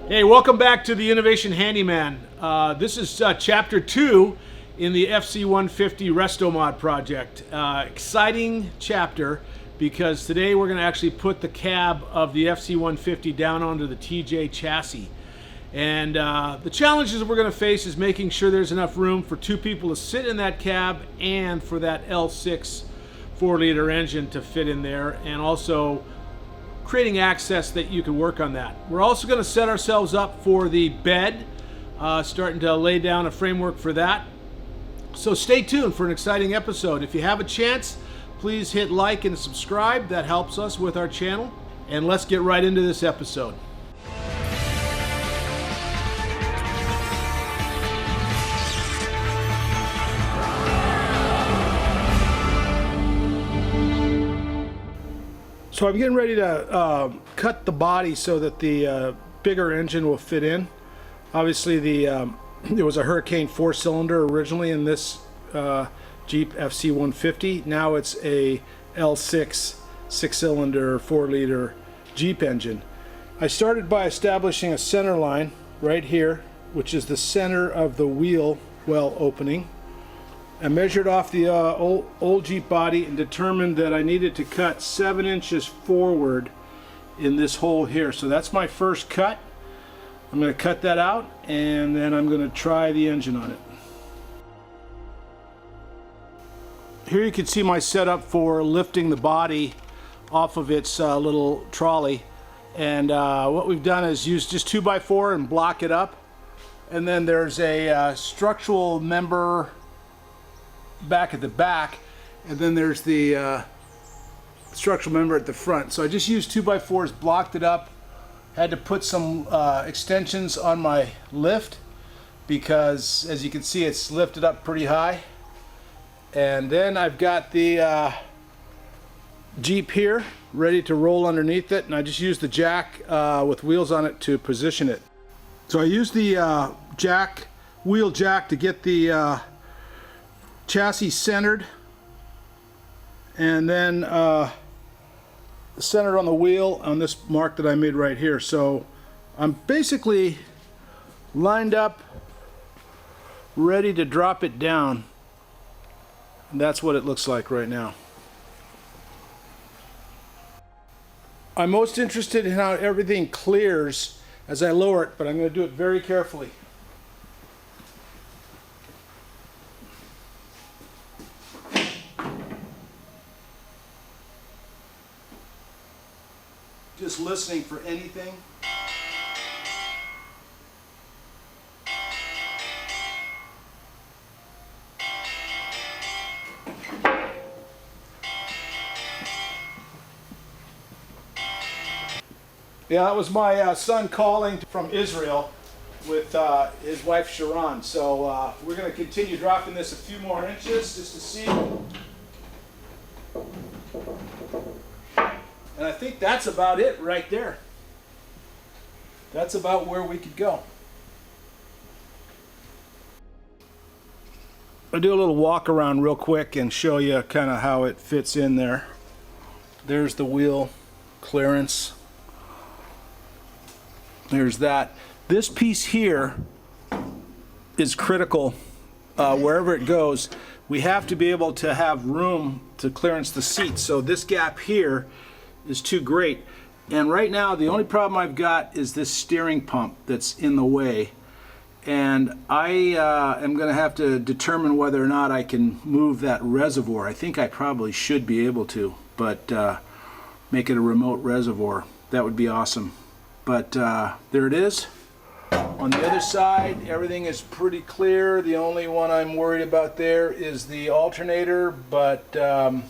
Hey, welcome back to the Innovation Handyman. This is Chapter 2 in the FC150 Restomod project. Exciting chapter because today we're going to actually put the cab of the FC150 down onto the TJ chassis. And the challenges that we're going to face is making sure there's enough room for two people to sit in that cab and for that L6 4-liter engine to fit in there, and also creating access that you can work on that. We're also going to set ourselves up for the bed, starting to lay down a framework for that. So stay tuned for an exciting episode. If you have a chance, please hit like and subscribe. That helps us with our channel. And let's get right into this episode. So I'm getting ready to cut the body so that the bigger engine will fit in. Obviously, there was a Hurricane 4-cylinder originally in this Jeep FC150. Now it's a L6 6-cylinder 4-liter Jeep engine. I started by establishing a center line right here, which is the center of the wheel well opening. I measured off the old Jeep body and determined that I needed to cut 7 inches forward in this hole here. So that's my first cut. I'm going to cut that out and then I'm going to try the engine on it. Here you can see my setup for lifting the body off of its little trolley. And what we've done is use just 2x4 and block it up. And then there's a structural member back at the back, and then there's the structural member at the front. So I just used 2x4s, blocked it up, had to put some extensions on my lift because as you can see it's lifted up pretty high. And then I've got the Jeep here ready to roll underneath it, and I just used the jack with wheels on it to position it. So I used the wheel jack to get the chassis centered, and then centered on the wheel on this mark that I made right here. So I'm basically lined up, ready to drop it down, and that's what it looks like right now. I'm most interested in how everything clears as I lower it, but I'm going to do it very carefully. Just listening for anything. Yeah, that was my son calling from Israel with his wife Sharon. So we're going to continue dropping this a few more inches just to see. And I think that's about it right there. That's about where we could go. I'll do a little walk around real quick and show you kind of how it fits in there. There's the wheel clearance. There's that. This piece here is critical. Wherever it goes, we have to be able to have room to clearance the seats. So this gap here is too great, and right now the only problem I've got is this steering pump that's in the way, and I am going to have to determine whether or not I can move that reservoir. I think I probably should be able to, but make it a remote reservoir. That would be awesome. But there it is. On the other side, everything is pretty clear. The only one I'm worried about there is the alternator, but I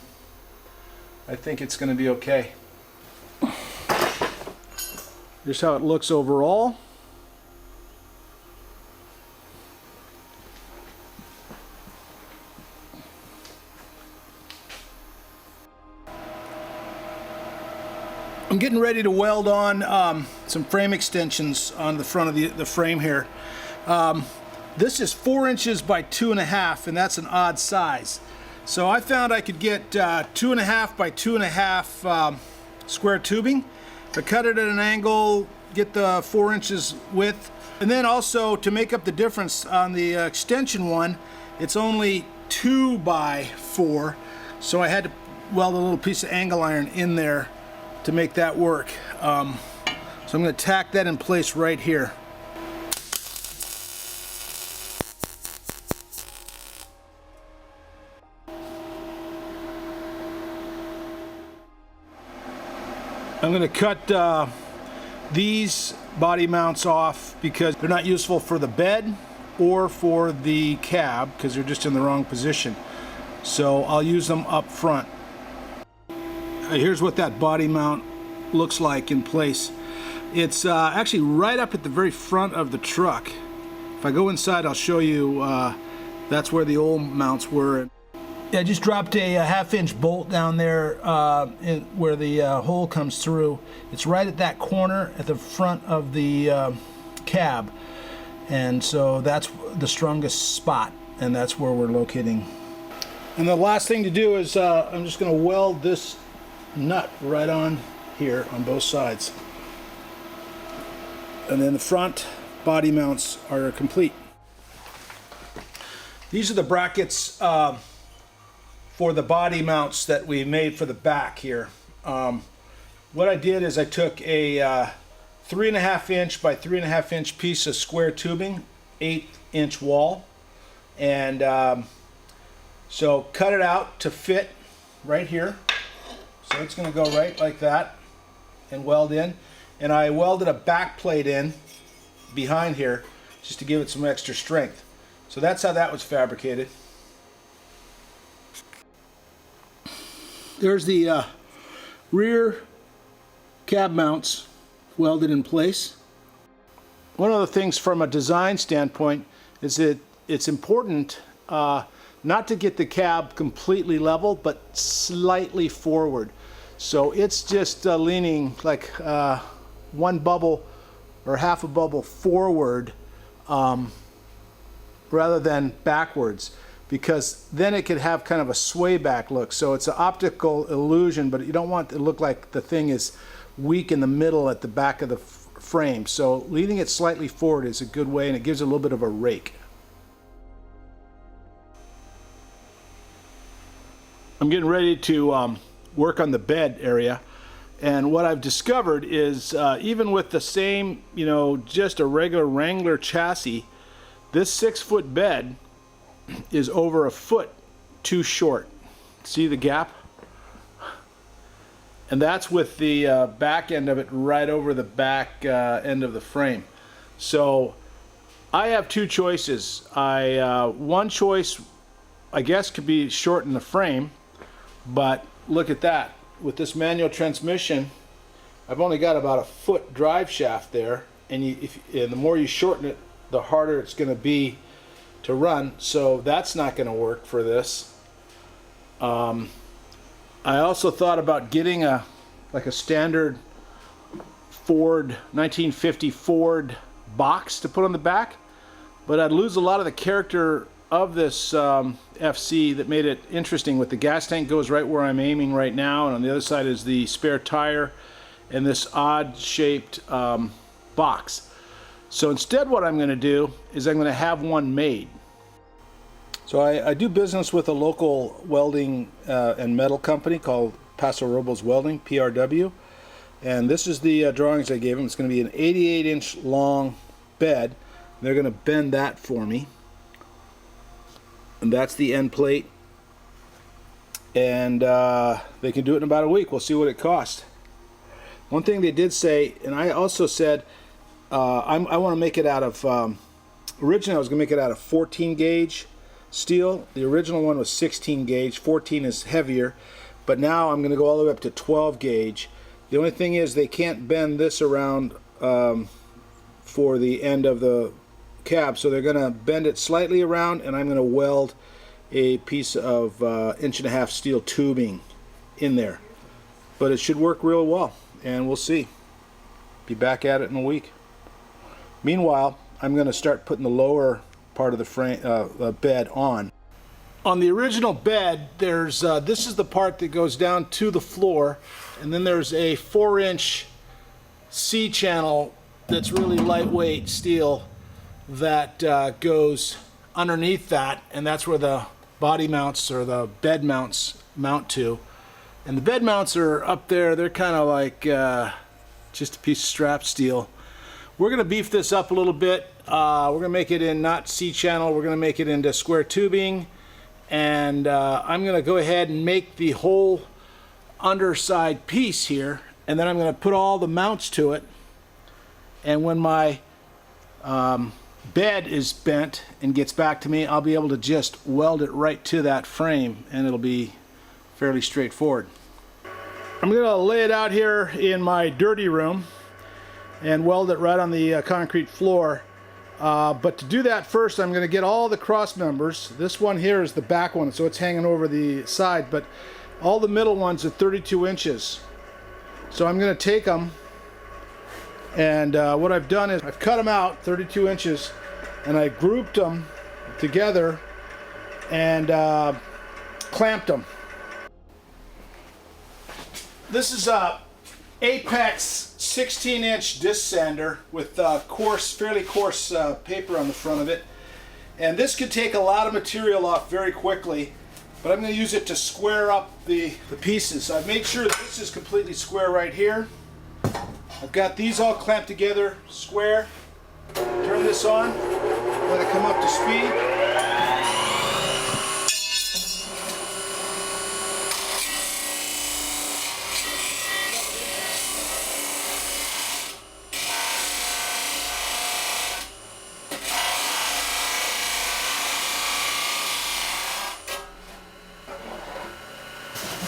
think it's going to be okay. Here's how it looks overall. I'm getting ready to weld on some frame extensions on the front of the frame here. This is 4 inches by 2.5, and that's an odd size. So I found I could get 2.5 by 2.5 square tubing. I cut it at an angle get the 4 inches width. And then also to make up the difference on the extension one, it's only 2 by 4. So I had to weld a little piece of angle iron in there to make that work. So I'm going to tack that in place right here. I'm going to cut these body mounts off because they're not useful for the bed or for the cab because they're just in the wrong position. So I'll use them up front. Here's what that body mount looks like in place. It's actually right up at the very front of the truck. If I go inside, I'll show you that's where the old mounts were. Yeah, I just dropped a 1/2 inch bolt down there where the hole comes through. It's right at that corner at the front of the cab. And so that's the strongest spot, and that's where we're locating. And the last thing to do is I'm just going to weld this nut right on here on both sides. And then the front body mounts are complete. These are the brackets for the body mounts that we made for the back here. What I did is I took a 3.5 inch by 3.5 inch piece of square tubing, 1/8 inch wall, and so cut it out to fit right here. So it's going to go right like that and weld in. And I welded a back plate in behind here just to give it some extra strength. So that's how that was fabricated. There's the rear cab mounts welded in place. One of the things from a design standpoint is that it's important not to get the cab completely level, but slightly forward. So it's just leaning like 1 bubble or 1/2 a bubble forward rather than backwards, because then it could have kind of a sway back look. So it's an optical illusion, but you don't want it to look like the thing is weak in the middle at the back of the frame. So leaning it slightly forward is a good way, and it gives it a little bit of a rake. I'm getting ready to work on the bed area, and what I've discovered is even with the same, just a regular Wrangler chassis, this 6-foot bed is over 1 foot too short. See the gap? And that's with the back end of it right over the back end of the frame. So I have 2 choices. One choice, I guess, could be shorten the frame, but look at that. With this manual transmission, I've only got about 1 foot drive shaft there, and the more you shorten it, the harder it's going to be to run. So that's not going to work for this. I also thought about getting like a standard Ford 1950 Ford box to put on the back, but I'd lose a lot of the character of this FC that made it interesting. With the gas tank goes right where I'm aiming right now, and on the other side is the spare tire and this odd shaped box. So instead what I'm going to do is I'm going to have one made. So I do business with a local welding and metal company called Paso Robles Welding, PRW, and this is the drawings I gave them. It's going to be an 88-inch long bed. They're going to bend that for me, and that's the end plate, and they can do it in about a week. We'll see what it costs. One thing they did say, and I also said, I want to make it out of, originally I was going to make it out of 14 gauge steel. The original one was 16 gauge. 14 is heavier, but now I'm going to go all the way up to 12 gauge. The only thing is they can't bend this around for the end of the cab, so they're going to bend it slightly around, and I'm going to weld a piece of 1.5 inch steel tubing in there. But it should work real well, and we'll see. Be back at it in a week. Meanwhile, I'm going to start putting the lower part of the frame bed on. On the original bed, there's this is the part that goes down to the floor, and then there's a 4-inch C-channel that's really lightweight steel that goes underneath that, and that's where the body mounts or the bed mounts mount to. And the bed mounts are up there. They're kind of like just a piece of strap steel. We're going to beef this up a little bit. We're going to make it in not C-channel. We're going to make it into square tubing. And I'm going to go ahead and make the whole underside piece here. And then I'm going to put all the mounts to it. And when my bed is bent and gets back to me, I'll be able to just weld it right to that frame. And it'll be fairly straightforward. I'm going to lay it out here in my dirty room and weld it right on the concrete floor. But to do that first, I'm going to get all the cross members. This one here is the back one, so it's hanging over the side, but all the middle ones are 32 inches. So I'm going to take them, and what I've done is I've cut them out 32 inches, and I grouped them together and clamped them. This is a Apex 16-inch disc sander with fairly coarse paper on the front of it. And this could take a lot of material off very quickly, but I'm going to use it to square up the pieces. So I've made sure that this is completely square right here. I've got these all clamped together square. Turn this on, let it come up to speed.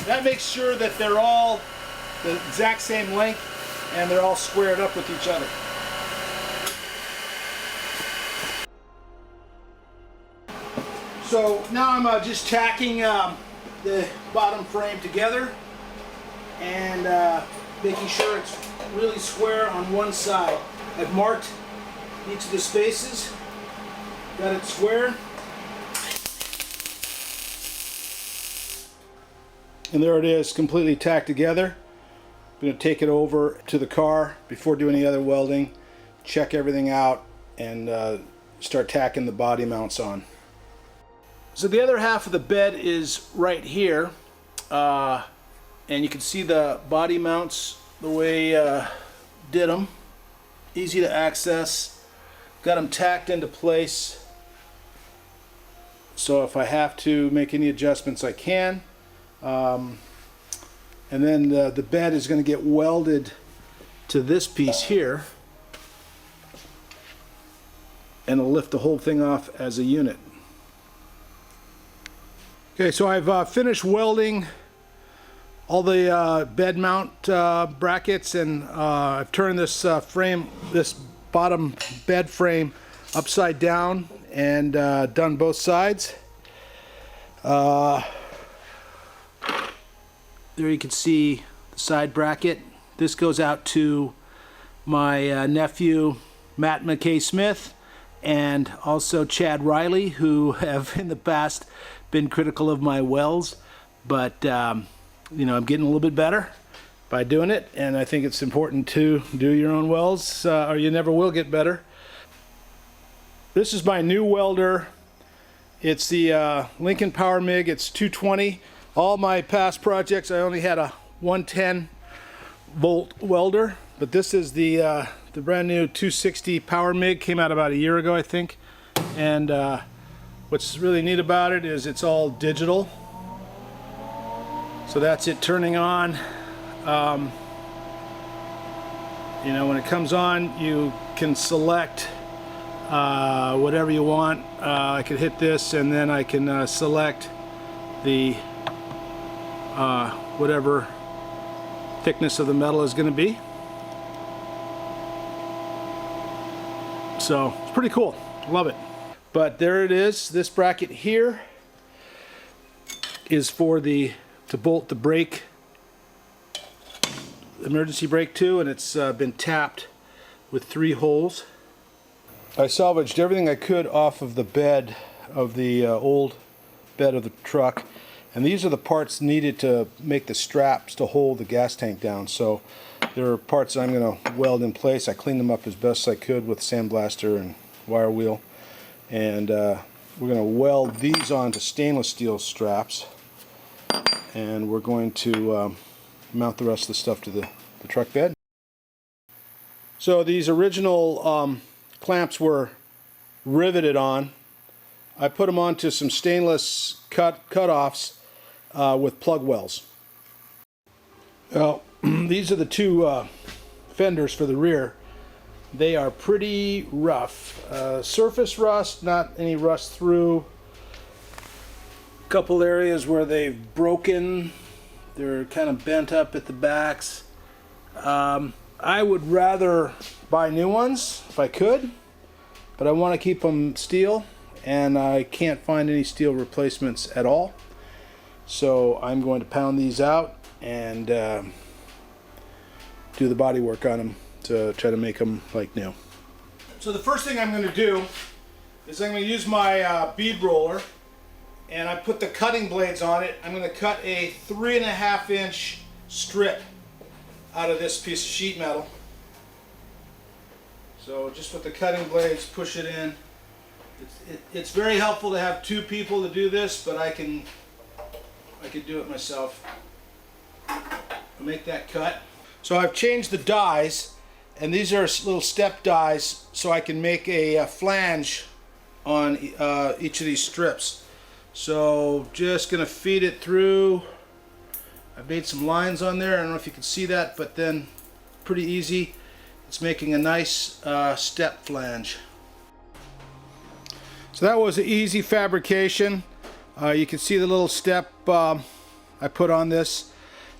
That makes sure that they're all the exact same length and they're all squared up with each other. So now I'm just tacking the bottom frame together and making sure it's really square on one side. I've marked each of the spaces, got it square. And there it is, completely tacked together. I'm going to take it over to the car before doing any other welding, check everything out, and start tacking the body mounts on. So the other half of the bed is right here, and you can see the body mounts the way did them. Easy to access. Got them tacked into place, so if I have to make any adjustments I can. And then the bed is going to get welded to this piece here, and it'll lift the whole thing off as a unit. Okay, so I've finished welding all the bed mount brackets, and I've turned this this bottom bed frame upside down and done both sides. There you can see the side bracket. This goes out to my nephew Matt McKay Smith and also Chad Riley, who have in the past been critical of my welds, but you know, I'm getting a little bit better by doing it, and I think it's important to do your own welds or you never will get better. This is my new welder. It's the Lincoln Power MIG. It's 220. All my past projects I only had a 110 volt welder, but this is the brand new 260 Power MIG. Came out about a year ago, I think. And what's really neat about it is it's all digital. So that's it turning on. You know, when it comes on, you can select whatever you want. I could hit this, and then I can select the whatever thickness of the metal is going to be. So it's pretty cool. Love it. But there it is. This bracket here is for to bolt the brake, emergency brake to, and it's been tapped with 3 holes. I salvaged everything I could off of the bed of the old bed of the truck, And these are the parts needed to make the straps to hold the gas tank down. So there are parts that I'm going to weld in place. I cleaned them up as best I could with sandblaster and wire wheel. And we're going to weld these onto stainless steel straps. And we're going to mount the rest of the stuff to the truck bed. So these original clamps were riveted on. I put them onto some stainless cut-offs with plug wells. Well, these are the two fenders for the rear. They are pretty rough. Surface rust, not any rust through. A couple areas where they've broken. They're kind of bent up at the backs. I would rather buy new ones if I could, but I want to keep them steel, and I can't find any steel replacements at all. So I'm going to pound these out and do the body work on them to try to make them like new. So the first thing I'm going to do is I'm going to use my bead roller, and I put the cutting blades on it. I'm going to cut a 3.5 inch strip out of this piece of sheet metal. So just with the cutting blades, push it in. It's very helpful to have two people to do this, but I can do it myself. I'll make that cut. So I've changed the dies, and these are little step dies, so I can make a flange on each of these strips. So just gonna feed it through. I've made some lines on there. I don't know if you can see that, but then pretty easy. It's making a nice step flange. So that was an easy fabrication. You can see the little step I put on this,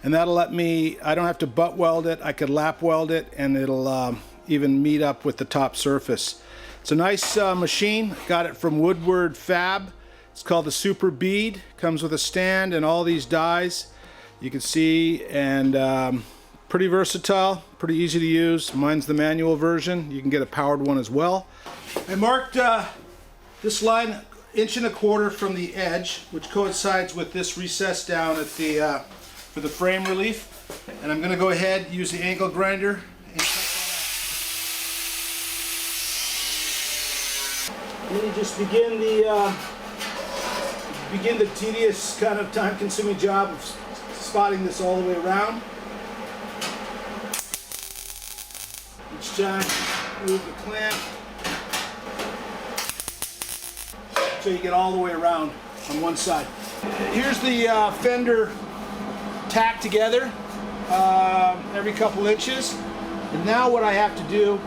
and that'll let me, I don't have to butt weld it. I could lap weld it, and it'll even meet up with the top surface. It's a nice machine. Got it from Woodward Fab. It's called the Super Bead. Comes with a stand and all these dies. You can see, and pretty versatile, pretty easy to use. Mine's the manual version. You can get a powered one as well. I marked this line 1.25 inches from the edge, which coincides with this recess down at the for the frame relief. And I'm going to go ahead, use the angle grinder, and cut that out. And then you just begin the tedious, kind of time-consuming job of spotting this all the way around. Each time, move the clamp so you get all the way around on one side. Here's the fender tacked together every couple inches. And now what I have to do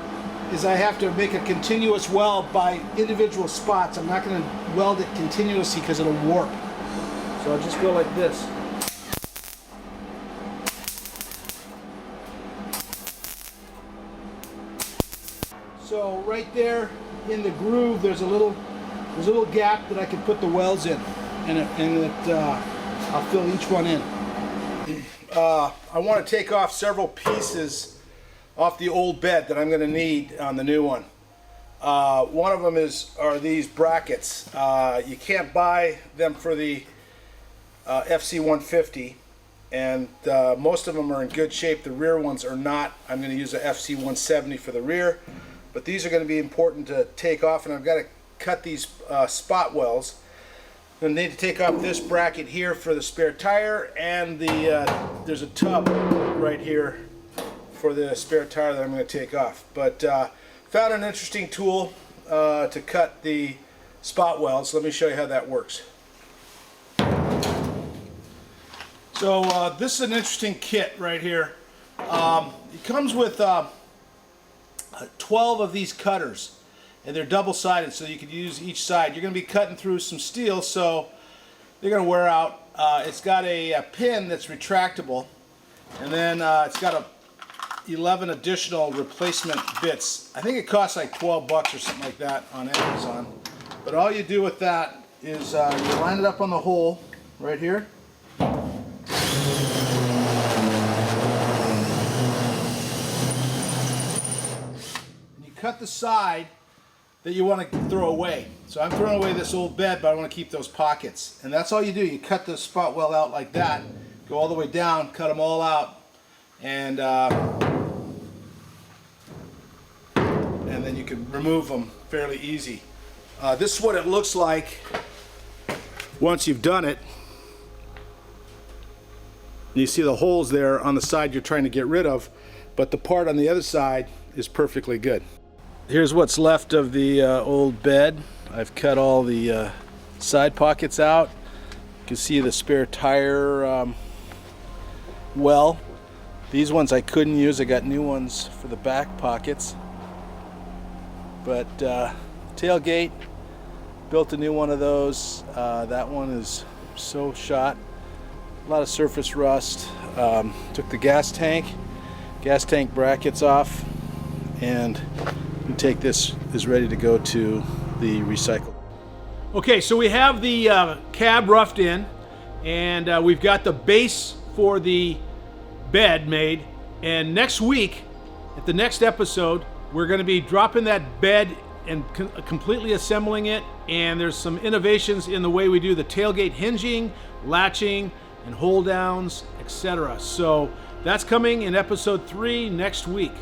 is I have to make a continuous weld by individual spots. I'm not going to weld it continuously because it'll warp. So I'll just go like this. So right there in the groove, there's a little gap that I can put the welds in, and I'll fill each one in. I want to take off several pieces off the old bed that I'm going to need on the new one. One of them are these brackets. You can't buy them for the FC150, and most of them are in good shape. The rear ones are not. I'm going to use a FC170 for the rear, but these are going to be important to take off, and I've got to cut these spot wells. I'm going to need to take off this bracket here for the spare tire, and there's a tub right here for the spare tire that I'm going to take off. But found an interesting tool to cut the spot welds. Let me show you how that works. So this is an interesting kit right here. It comes with 12 of these cutters, and they're double-sided, so you can use each side. You're going to be cutting through some steel, so they're going to wear out. It's got a pin that's retractable, and then it's got 11 additional replacement bits. I think it costs like 12 bucks or something like that on Amazon. But all you do with that is you line it up on the hole right here. And you cut the side that you want to throw away. So I'm throwing away this old bed, but I want to keep those pockets. And that's all you do. You cut the spot well out like that, go all the way down, cut them all out, and then you can remove them fairly easy. This is what it looks like once you've done it. You see the holes there on the side you're trying to get rid of, but the part on the other side is perfectly good. Here's what's left of the old bed. I've cut all the side pockets out. You can see the spare tire well. These ones I couldn't use. I got new ones for the back pockets. But tailgate, built a new one of those. That one is so shot. A lot of surface rust. Took the gas tank brackets off, and you take this is ready to go to the recycle. Okay, so we have the cab roughed in, and we've got the base for the bed made. And next week, at the next episode, we're going to be dropping that bed and completely assembling it. And there's some innovations in the way we do the tailgate hinging, latching, and hold downs, etc. So that's coming in episode 3 next week.